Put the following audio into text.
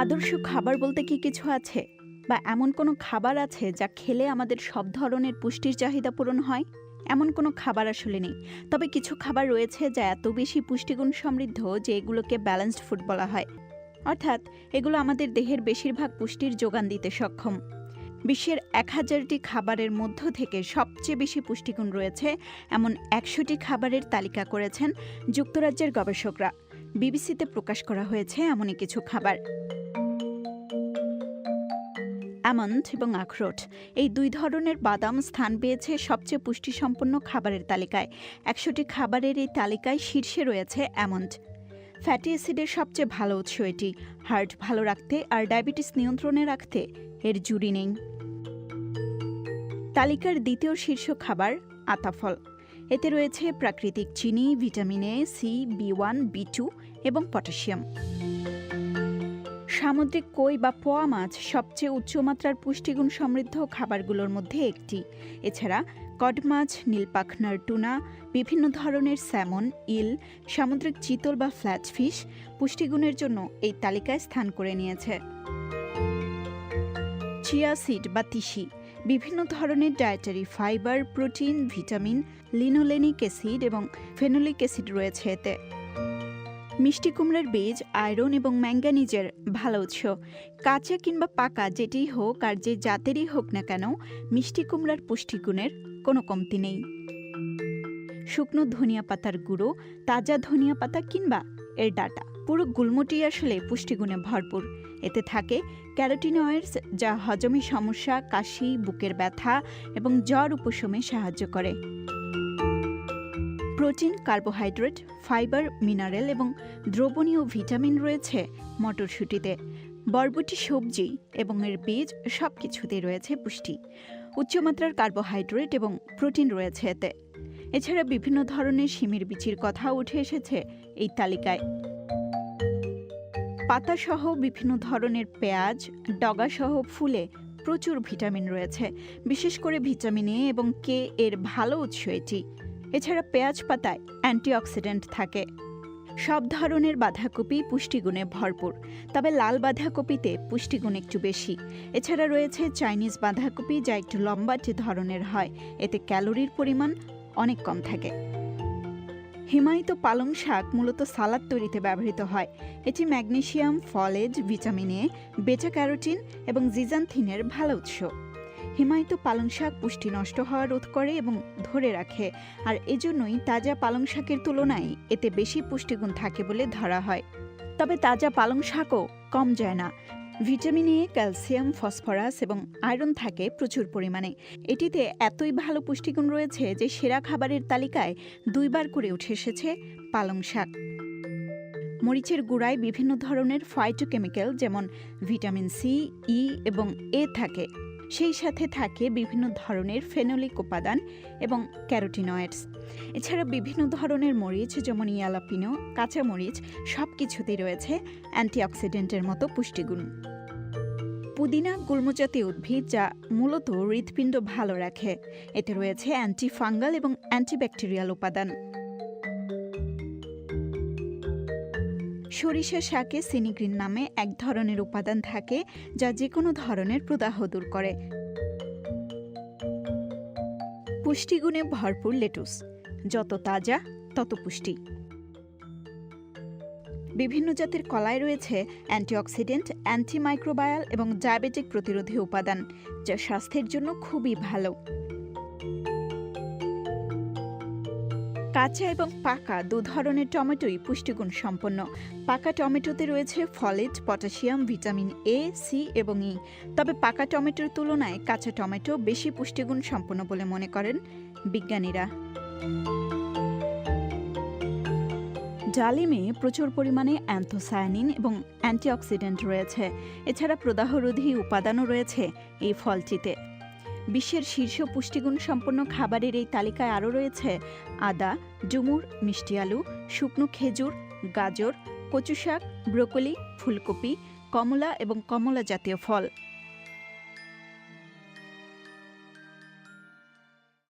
আদর্শ খাবার বলতে কি কিছু আছে? বা এমন কোনো খাবার আছে যা খেলে আমাদের সব ধরনের পুষ্টির চাহিদা পূরণ হয়? এমন কোনো খাবার আসলে নেই। তবে কিছু খাবার রয়েছে যা এত বেশি পুষ্টিগুণ সমৃদ্ধ যে এগুলোকে ব্যালেন্সড ফুড বলা হয়। অর্থাৎ এগুলো আমাদের দেহের বেশিরভাগ পুষ্টির যোগান দিতে সক্ষম। বিশ্বের ১,০০০টি খাবারের মধ্য থেকে সবচেয়ে বেশি পুষ্টিগুণ রয়েছে এমন ১০০টি খাবারের তালিকা করেছেন যুক্তরাজ্যের গবেষকরা। বিবিসিতে প্রকাশ করা হয়েছে এমনই কিছু খাবার। আমন্ড এবং আখরোট, এই দুই ধরনের বাদাম স্থান পেয়েছে সবচেয়ে পুষ্টিসম্পন্ন খাবারের তালিকায়। ১০০টি খাবারের এই তালিকায় শীর্ষে রয়েছে আমন্ড। ফ্যাটি অ্যাসিডের সবচেয়ে ভালো উৎস এটি। হার্ট ভালো রাখতে আর ডায়াবেটিস নিয়ন্ত্রণে রাখতে এর জুড়ি নেই। তালিকার দ্বিতীয় শীর্ষ খাবার আতাফল। এতে রয়েছে প্রাকৃতিক চিনি, vitamin A, C, B one, B2 এবং পটাশিয়াম। সামুদ্রিক কই বা পোয়া মাছ সবচেয়ে উচ্চমাত্রার পুষ্টিগুণ সমৃদ্ধ খাবারগুলোর মধ্যে একটি। এছাড়া কড মাছ, নীলপাখনার টুনা, বিভিন্ন ধরনের স্যামন, ইল, সামুদ্রিক চিতল বা ফ্ল্যাট ফিশ পুষ্টিগুণের জন্য এই তালিকায় স্থান করে নিয়েছে। চিয়া সিড বা তিসি, বিভিন্ন ধরনের dietary fibre, protein, vitamin, linolenic acid এবং ফেনোলিক অ্যাসিড রয়েছে এতে। মিষ্টি কুমড়ার বীজ আয়রন এবং ম্যাঙ্গানিজের ভালো উৎস। কাঁচা কিংবা পাকা যেটিই হোক আর যে জাতেরই হোক না কেন, মিষ্টি কুমড়ার পুষ্টিগুণের কোনো কমতি নেই। শুকনো ধনিয়া পাতার গুঁড়ো, তাজা ধনিয়া পাতা কিংবা এর ডাঁটা, পুরো গুল্মটি আসলে পুষ্টিগুণে ভরপুর। এতে থাকে ক্যারোটিনয়েডস, যা হজমে সমস্যা, কাশি, বুকের ব্যথা এবং জ্বর উপশমে সাহায্য করে। প্রোটিন, কার্বোহাইড্রেট, ফাইবার, মিনারেল এবং দ্রবণীয় ভিটামিন রয়েছে মটরশুঁটিতে। বরবটি সবজি এবং এর বীজ সবকিছুতেই রয়েছে পুষ্টি। উচ্চমাত্রার কার্বোহাইড্রেট এবং প্রোটিন রয়েছে এতে। এছাড়া বিভিন্ন ধরনের শিমের বিচির কথাও উঠে এসেছে এই তালিকায়। পাতাসহ বিভিন্ন ধরনের পেঁয়াজ, ডগাসহ ফুলে প্রচুর ভিটামিন রয়েছে। বিশেষ করে ভিটামিন এ এবং কে এর ভালো উৎস এটি। এছাড়া পেঁয়াজ পাতায় অ্যান্টিঅক্সিডেন্ট থাকে। সব ধরনের বাঁধাকপি পুষ্টিগুণে ভরপুর, তবে লাল বাঁধাকপিতে পুষ্টিগুণ একটু বেশি। এছাড়া রয়েছে চাইনিজ বাঁধাকপি, যা একটু লম্বাটে ধরনের হয়। এতে ক্যালোরির পরিমাণ অনেক কম থাকে। হিমায়িত পালং শাক মূলত সালাদ তৈরিতে ব্যবহৃত হয়। এটি ম্যাগনেসিয়াম, ফলেজ, ভিটামিন এ, বেটা ক্যারোটিন এবং জিজানথিনের ভালো উৎস। হিমায়িত পালং শাক পুষ্টি নষ্ট হওয়া রোধ করে এবং ধরে রাখে, আর এজন্যই তাজা পালং শাকের তুলনায় এতে বেশি পুষ্টিগুণ থাকে বলে ধরা হয়। তবে তাজা পালং শাকও কম যায় না। ভিটামিন এ, ক্যালসিয়াম, ফসফরাস এবং আয়রন থাকে প্রচুর পরিমাণে। এটিতে এতই ভালো পুষ্টিগুণ রয়েছে যে সেরা খাবারের তালিকায় 2 বার করে উঠে এসেছে পালং শাক। মরিচের গুঁড়ায় বিভিন্ন ধরনের ফাইটোকেমিক্যাল যেমন ভিটামিন সি, ই এবং এ থাকে। সেই সাথে থাকে বিভিন্ন ধরনের ফেনোলিক উপাদান এবং ক্যারোটিনয়েডস। এছাড়া বিভিন্ন ধরনের মরিচ যেমন ইয়ালাপিনো, কাঁচামরিচ সবকিছুতেই রয়েছে অ্যান্টিঅক্সিডেন্টের মতো পুষ্টিগুণ। পুদিনা গুল্মজাতীয় উদ্ভিদ, যা মূলত হৃৎপিণ্ড ভালো রাখে। এতে রয়েছে অ্যান্টিফাঙ্গাল এবং অ্যান্টিব্যাকটেরিয়াল উপাদান। সরিষা শাকে সিনিগ্রিন নামে এক ধরনের উপাদান থাকে, যা যে কোনো ধরনের প্রদাহ দূর করে। পুষ্টিগুণে ভরপুর লেটুস, যত তাজা তত পুষ্টি। বিভিন্ন জাতের কলায় রয়েছে অ্যান্টিঅক্সিডেন্ট, অ্যান্টিমাইক্রোবায়াল এবং ডায়াবেটিক প্রতিরোধী উপাদান, যা স্বাস্থ্যের জন্য খুবই ভালো। কাঁচা এবং পাকা 2 ধরনের টমেটোই পুষ্টিগুণ সম্পন্ন। পাকা টমেটোতে রয়েছে folate, potassium, vitamin A, C এবং ই। তবে পাকা টমেটোর তুলনায় কাঁচা টমেটো বেশি পুষ্টিগুণ সম্পন্ন বলে মনে করেন বিজ্ঞানীরা। ডালিমে প্রচুর পরিমাণে অ্যান্থোসায়ানিন এবং অ্যান্টিঅক্সিডেন্ট রয়েছে। এছাড়া প্রদাহরোধী উপাদানও রয়েছে এই ফলটিতে। বিশ্বের শীর্ষ পুষ্টিগুণ সম্পন্ন খাবারের এই তালিকায় আরও রয়েছে আদা, ডুমুর, মিষ্টি আলু, শুকনো খেজুর, গাজর, কচু শাক, ব্রোকলি, ফুলকপি, কমলা এবং কমলা জাতীয় ফল।